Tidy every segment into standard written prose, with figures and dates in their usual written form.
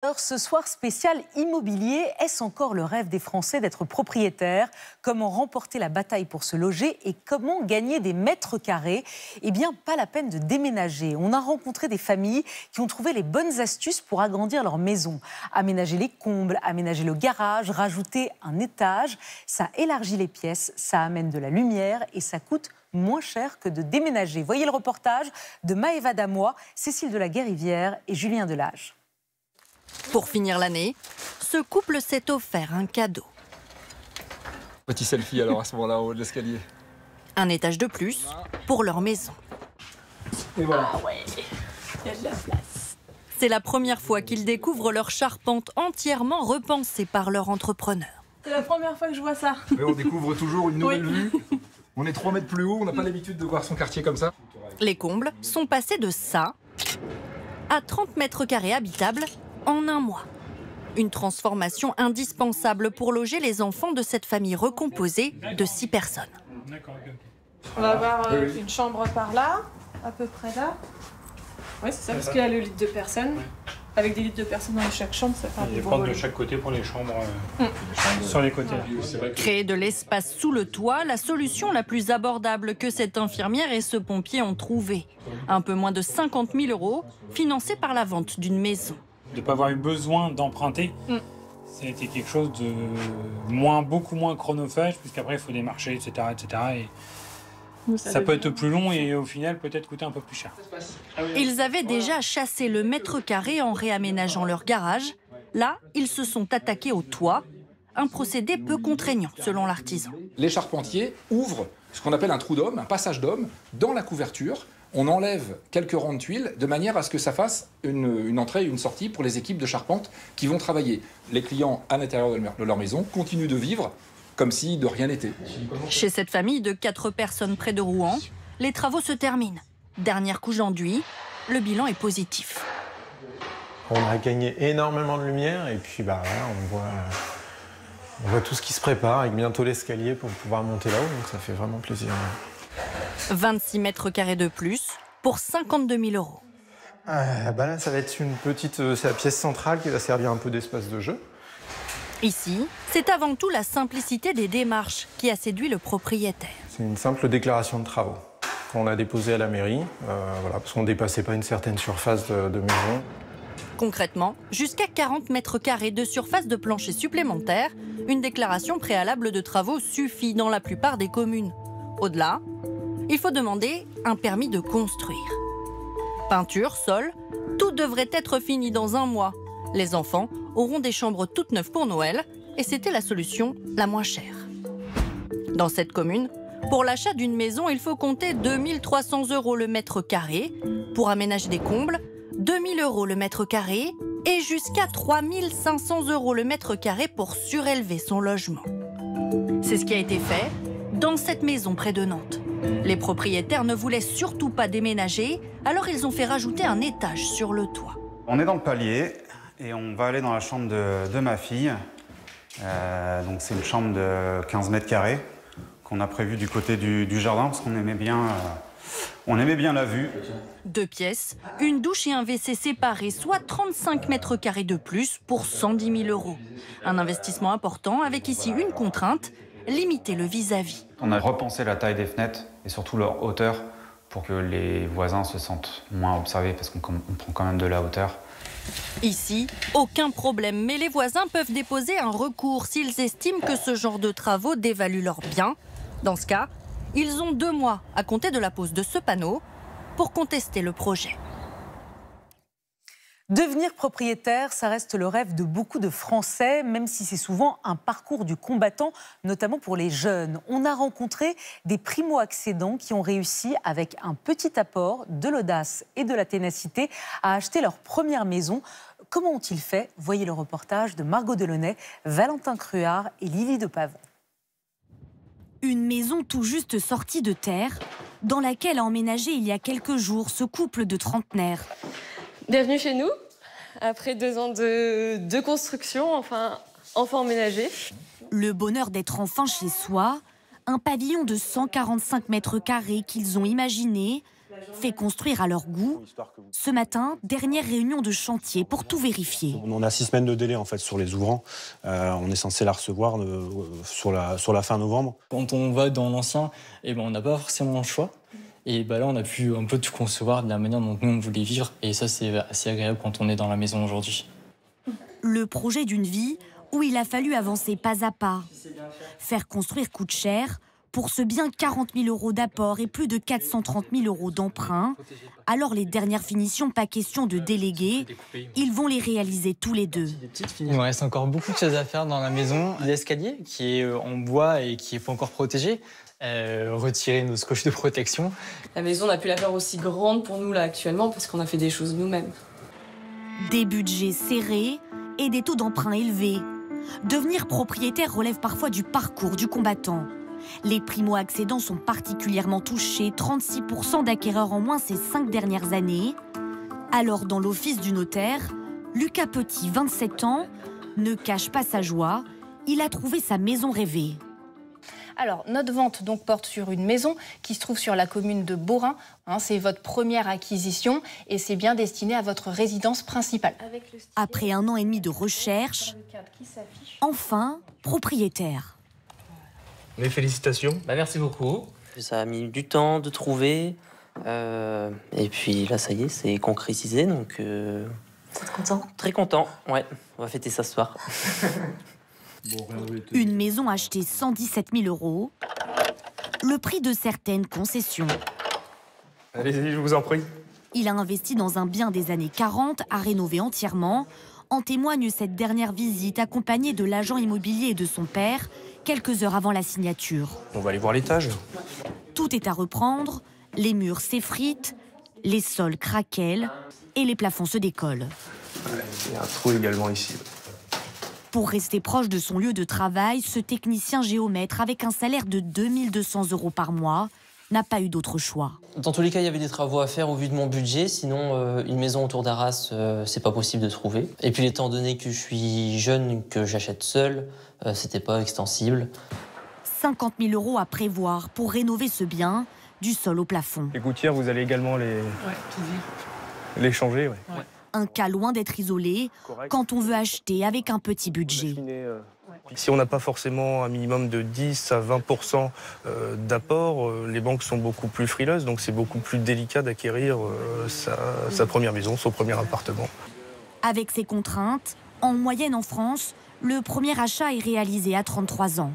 Alors, ce soir spécial immobilier, est-ce encore le rêve des Français d'être propriétaires? Comment remporter la bataille pour se loger et comment gagner des mètres carrés? Eh bien, pas la peine de déménager. On a rencontré des familles qui ont trouvé les bonnes astuces pour agrandir leur maison. Aménager les combles, aménager le garage, rajouter un étage. Ça élargit les pièces, ça amène de la lumière et ça coûte moins cher que de déménager. Voyez le reportage de Maëva Damois, Cécile de la Guérivière et Julien Delage. Pour finir l'année, ce couple s'est offert un cadeau. Petit selfie alors à ce moment-là en haut de l'escalier. Un étage de plus pour leur maison. Et voilà. Ah ouais, il y a de la place. C'est la première fois qu'ils découvrent leur charpente entièrement repensée par leur entrepreneur. C'est la première fois que je vois ça. Mais on découvre toujours une nouvelle vue. On est 3 mètres plus haut, on n'a pas l'habitude de voir son quartier comme ça. Les combles sont passés de ça à 30 mètres carrés habitables en un mois. Une transformation indispensable pour loger les enfants de cette famille recomposée de 6 personnes. On va avoir une chambre par là, à peu près là. Oui, c'est ça, parce qu'il y a le lit de personnes. Avec des lits de personnes dans chaque chambre, ça fait un Des bon portes de volume. chaque côté pour les chambres sur les côtés. Créer de l'espace sous le toit, la solution la plus abordable que cette infirmière et ce pompier ont trouvée. Un peu moins de 50 000 €, financés par la vente d'une maison. De ne pas avoir eu besoin d'emprunter, ça a été quelque chose de beaucoup moins chronophage, puisqu'après il faut démarcher, etc. Et ça peut être plus long et au final peut-être coûter un peu plus cher. Ils avaient déjà chassé le mètre carré en réaménageant leur garage. Là, ils se sont attaqués au toit, un procédé peu contraignant selon l'artisan. Les charpentiers ouvrent ce qu'on appelle un trou d'homme, un passage d'homme, dans la couverture. On enlève quelques rangs de tuiles de manière à ce que ça fasse une entrée et une sortie pour les équipes de charpente qui vont travailler. Les clients à l'intérieur de leur maison continuent de vivre comme si de rien n'était. Chez cette famille de 4 personnes près de Rouen, les travaux se terminent. Dernière couche d'enduit, le bilan est positif. On a gagné énormément de lumière et puis voilà, on voit tout ce qui se prépare avec bientôt l'escalier pour pouvoir monter là-haut, donc ça fait vraiment plaisir. 26 mètres carrés de plus pour 52 000 €. Là, ça va être c'est la pièce centrale qui va servir un peu d'espace de jeu. Ici, c'est avant tout la simplicité des démarches qui a séduit le propriétaire. C'est une simple déclaration de travaux qu'on a déposée à la mairie, parce qu'on ne dépassait pas une certaine surface de maison. Concrètement, jusqu'à 40 mètres carrés de surface de plancher supplémentaire, une déclaration préalable de travaux suffit dans la plupart des communes. Au-delà, il faut demander un permis de construire. Peinture, sol, tout devrait être fini dans un mois. Les enfants auront des chambres toutes neuves pour Noël et c'était la solution la moins chère. Dans cette commune, pour l'achat d'une maison, il faut compter 2 300 € le mètre carré. Pour aménager des combles, 2 000 € le mètre carré et jusqu'à 3 500 € le mètre carré pour surélever son logement. C'est ce qui a été fait dans cette maison près de Nantes. Les propriétaires ne voulaient surtout pas déménager, alors ils ont fait rajouter un étage sur le toit. On est dans le palier et on va aller dans la chambre de ma fille. Donc c'est une chambre de 15 mètres carrés qu'on a prévue du côté du jardin parce qu'on aimait bien la vue. 2 pièces, une douche et un WC séparés, soit 35 mètres carrés de plus pour 110 000 €. Un investissement important avec ici une contrainte, limiter le vis-à-vis. On a repensé la taille des fenêtres et surtout leur hauteur pour que les voisins se sentent moins observés parce qu'on prend quand même de la hauteur. Ici, aucun problème, mais les voisins peuvent déposer un recours s'ils estiment que ce genre de travaux dévalue leurs biens. Dans ce cas, ils ont 2 mois à compter de la pose de ce panneau pour contester le projet. Devenir propriétaire, ça reste le rêve de beaucoup de Français, même si c'est souvent un parcours du combattant, notamment pour les jeunes. On a rencontré des primo-accédants qui ont réussi, avec un petit apport, de l'audace et de la ténacité, à acheter leur première maison. Comment ont-ils fait? Voyez le reportage de Margot Delaunay, Valentin Cruard et Lily de Pavon. Une maison tout juste sortie de terre, dans laquelle a emménagé il y a quelques jours ce couple de trentenaires. Bienvenue chez nous, après 2 ans de construction, enfin emménagé. Le bonheur d'être enfin chez soi, un pavillon de 145 mètres carrés qu'ils ont imaginé, faits construire à leur goût. Ce matin, dernière réunion de chantier pour tout vérifier. On a 6 semaines de délai en fait sur les ouvrants. On est censé la recevoir sur la fin novembre. Quand on va dans l'ancien, on n'a pas forcément le choix. Et là, on a pu un peu tout concevoir de la manière dont nous on voulait vivre. Et ça, c'est assez agréable quand on est dans la maison aujourd'hui. Le projet d'une vie où il a fallu avancer pas à pas. Faire construire coûte cher. Pour ce bien, 40 000 € d'apport et plus de 430 000 € d'emprunt. Alors les dernières finitions, pas question de déléguer. Ils vont les réaliser tous les deux. Il nous reste encore beaucoup de choses à faire dans la maison. L'escalier qui est en bois et qui n'est pas encore protégé. Retirer nos scotch de protection. La maison, on a pu la faire aussi grande pour nous là actuellement parce qu'on a fait des choses nous-mêmes. Des budgets serrés et des taux d'emprunt élevés. Devenir propriétaire relève parfois du parcours du combattant. Les primo-accédants sont particulièrement touchés, 36% d'acquéreurs en moins ces 5 dernières années. Alors, dans l'office du notaire, Lucas Petit, 27 ans, ne cache pas sa joie. Il a trouvé sa maison rêvée. Alors, notre vente donc porte sur une maison qui se trouve sur la commune de Beaurain. C'est votre première acquisition et c'est bien destiné à votre résidence principale. Après 1 an et demi de recherche, enfin propriétaire. Mes félicitations. Merci beaucoup. Ça a mis du temps de trouver. Et puis là, ça y est, c'est concrétisé. Donc, Très content. Très content, ouais. On va fêter ça ce soir. Une maison achetée 117 000 €. Le prix de certaines concessions. Allez-y, je vous en prie. Il a investi dans un bien des années 40 à rénover entièrement. En témoigne cette dernière visite accompagnée de l'agent immobilier et de son père, quelques heures avant la signature. On va aller voir l'étage. Tout est à reprendre, les murs s'effritent, les sols craquellent et les plafonds se décollent. Il y a un trou également ici. Pour rester proche de son lieu de travail, ce technicien géomètre, avec un salaire de 2 200 € par mois, n'a pas eu d'autre choix. Dans tous les cas, il y avait des travaux à faire au vu de mon budget. Sinon, une maison autour d'Arras, c'est pas possible de trouver. Et puis, étant donné que je suis jeune, que j'achète seul, c'était pas extensible. 50 000 € à prévoir pour rénover ce bien, du sol au plafond. Les gouttières, vous allez également les changer. Ouais. Un cas loin d'être isolé quand on veut acheter avec un petit budget. Si on n'a pas forcément un minimum de 10 à 20% d'apport, les banques sont beaucoup plus frileuses, donc c'est beaucoup plus délicat d'acquérir sa première maison, son premier appartement. Avec ces contraintes, en moyenne en France, le premier achat est réalisé à 33 ans.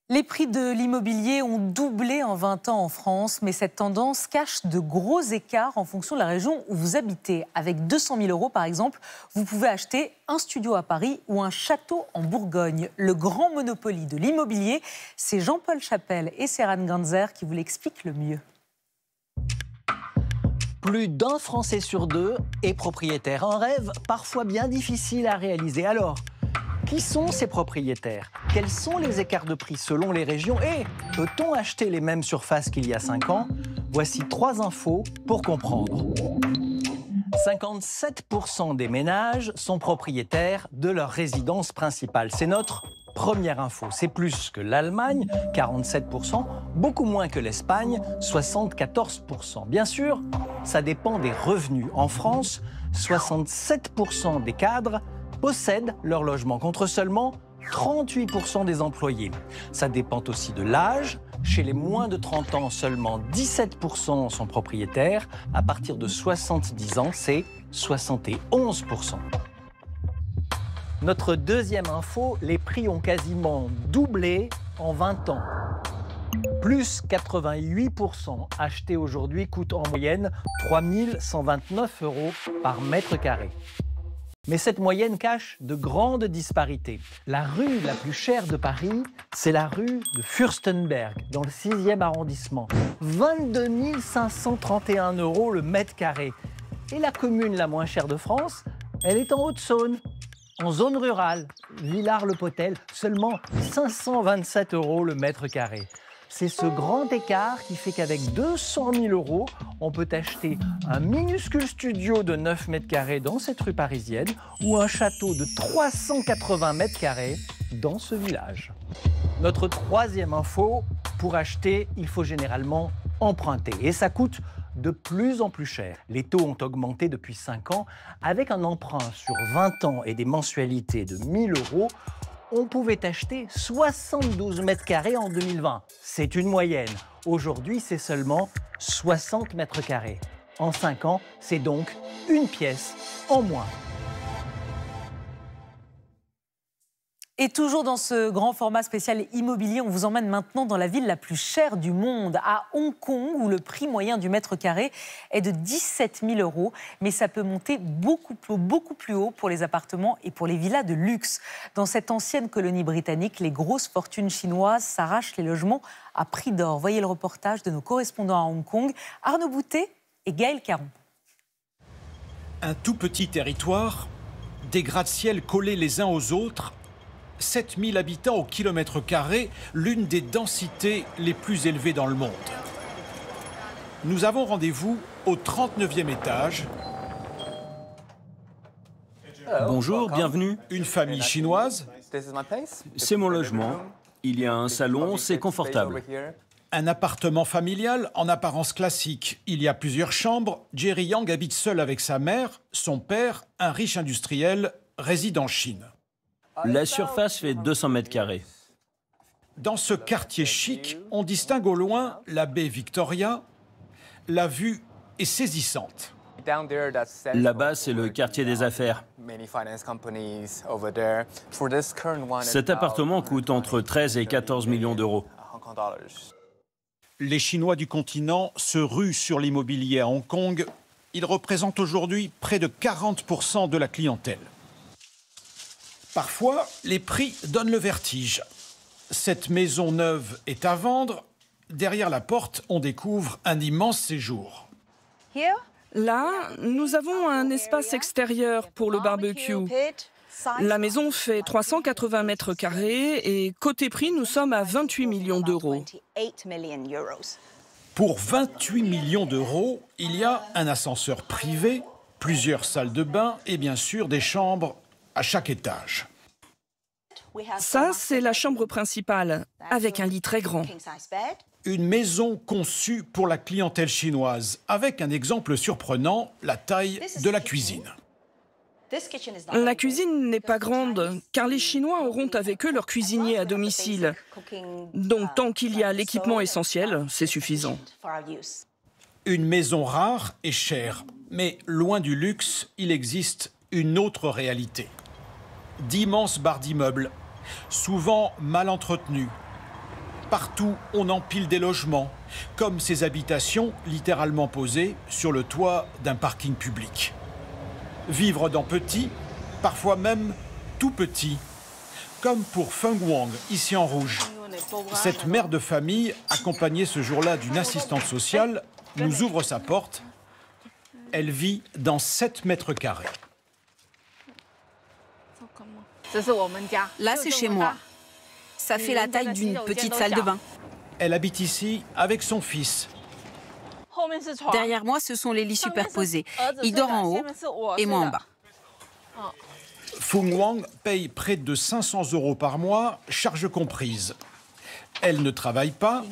Les prix de l'immobilier ont doublé en 20 ans en France, mais cette tendance cache de gros écarts en fonction de la région où vous habitez. Avec 200 000 € par exemple, vous pouvez acheter un studio à Paris ou un château en Bourgogne. Le grand Monopoly de l'immobilier, c'est Jean-Paul Chapelle et Serhan Ganzer qui vous l'expliquent le mieux. Plus d'un Français sur 2 est propriétaire. Un rêve parfois bien difficile à réaliser. Alors, qui sont ces propriétaires? Quels sont les écarts de prix selon les régions? Et peut-on acheter les mêmes surfaces qu'il y a 5 ans? Voici 3 infos pour comprendre. 57% des ménages sont propriétaires de leur résidence principale. C'est notre première info. C'est plus que l'Allemagne, 47%, beaucoup moins que l'Espagne, 74%. Bien sûr, ça dépend des revenus. En France, 67% des cadres possèdent leur logement, contre seulement 38% des employés. Ça dépend aussi de l'âge. Chez les moins de 30 ans, seulement 17% sont propriétaires. À partir de 70 ans, c'est 71%. Notre deuxième info, les prix ont quasiment doublé en 20 ans. Plus 88%. Acheter aujourd'hui coûte en moyenne 3 129 € par mètre carré. Mais cette moyenne cache de grandes disparités. La rue la plus chère de Paris, c'est la rue de Fürstenberg, dans le 6e arrondissement. 22 531 € le mètre carré. Et la commune la moins chère de France, elle est en Haute-Saône, en zone rurale, Villars-le-Potel, seulement 527 € le mètre carré. C'est ce grand écart qui fait qu'avec 200 000 €, on peut acheter un minuscule studio de 9 mètres carrés dans cette rue parisienne ou un château de 380 mètres carrés dans ce village. Notre troisième info, pour acheter, il faut généralement emprunter. Et ça coûte de plus en plus cher. Les taux ont augmenté depuis 5 ans. Avec un emprunt sur 20 ans et des mensualités de 1 000 €, on pouvait acheter 72 mètres carrés en 2020. C'est une moyenne. Aujourd'hui, c'est seulement 60 mètres carrés. En 5 ans, c'est donc une pièce en moins. Et toujours dans ce grand format spécial immobilier, on vous emmène maintenant dans la ville la plus chère du monde, à Hong Kong, où le prix moyen du mètre carré est de 17 000 €. Mais ça peut monter beaucoup plus haut pour les appartements et pour les villas de luxe. Dans cette ancienne colonie britannique, les grosses fortunes chinoises s'arrachent les logements à prix d'or. Voyez le reportage de nos correspondants à Hong Kong, Arnaud Boutet et Gaël Caron. Un tout petit territoire, des gratte-ciel collés les uns aux autres, 7000 habitants au kilomètre carré, l'une des densités les plus élevées dans le monde. Nous avons rendez-vous au 39e étage. Bonjour, bienvenue. Une famille chinoise. C'est mon logement. Il y a un salon, c'est confortable. Un appartement familial en apparence classique. Il y a plusieurs chambres. Jerry Yang habite seul avec sa mère. Son père, un riche industriel, réside en Chine. La surface fait 200 mètres carrés. Dans ce quartier chic, on distingue au loin la baie Victoria. La vue est saisissante. Là-bas, c'est le quartier des affaires. Cet appartement coûte entre 13 et 14 millions d'euros. Les Chinois du continent se ruent sur l'immobilier à Hong Kong. Ils représentent aujourd'hui près de 40% de la clientèle. Parfois, les prix donnent le vertige. Cette maison neuve est à vendre. Derrière la porte, on découvre un immense séjour. Là, nous avons un espace extérieur pour le barbecue. La maison fait 380 mètres carrés et côté prix, nous sommes à 28 millions d'euros. Pour 28 millions d'euros, il y a un ascenseur privé, plusieurs salles de bain et bien sûr des chambres à chaque étage. Ça, c'est la chambre principale, avec un lit très grand. Une maison conçue pour la clientèle chinoise, avec un exemple surprenant, la taille de la cuisine. La cuisine n'est pas grande, car les Chinois auront avec eux leur cuisinier à domicile. Donc tant qu'il y a l'équipement essentiel, c'est suffisant. Une maison rare et chère, mais loin du luxe, il existe une autre réalité. D'immenses barres d'immeubles, souvent mal entretenus. Partout, on empile des logements, comme ces habitations littéralement posées sur le toit d'un parking public. Vivre dans petit, parfois même tout petit, comme pour Feng Wang, ici en rouge. Cette mère de famille, accompagnée ce jour-là d'une assistante sociale, nous ouvre sa porte. Elle vit dans 7 mètres carrés. Là, c'est chez moi. Ça fait la taille d'une petite salle de bain. Elle habite ici avec son fils. Derrière moi, ce sont les lits superposés. Il dort en haut et moi en bas. Feng Wang paye près de 500 € par mois, charges comprises. Elle ne travaille pas,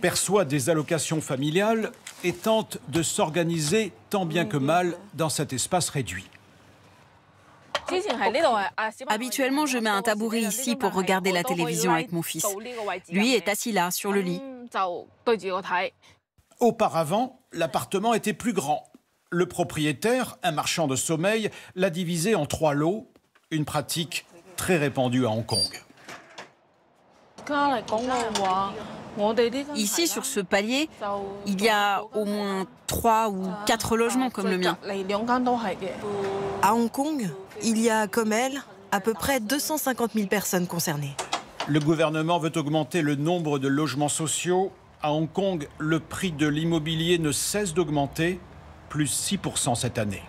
perçoit des allocations familiales et tente de s'organiser tant bien que mal dans cet espace réduit. Habituellement, je mets un tabouret ici pour regarder la télévision avec mon fils. Lui est assis là, sur le lit. Auparavant, l'appartement était plus grand. Le propriétaire, un marchand de sommeil, l'a divisé en 3 lots, une pratique très répandue à Hong Kong. Ici, sur ce palier, il y a au moins 3 ou 4 logements comme le mien. À Hong Kong, il y a, comme elle, à peu près 250 000 personnes concernées. Le gouvernement veut augmenter le nombre de logements sociaux. À Hong Kong, le prix de l'immobilier ne cesse d'augmenter, plus 6% cette année.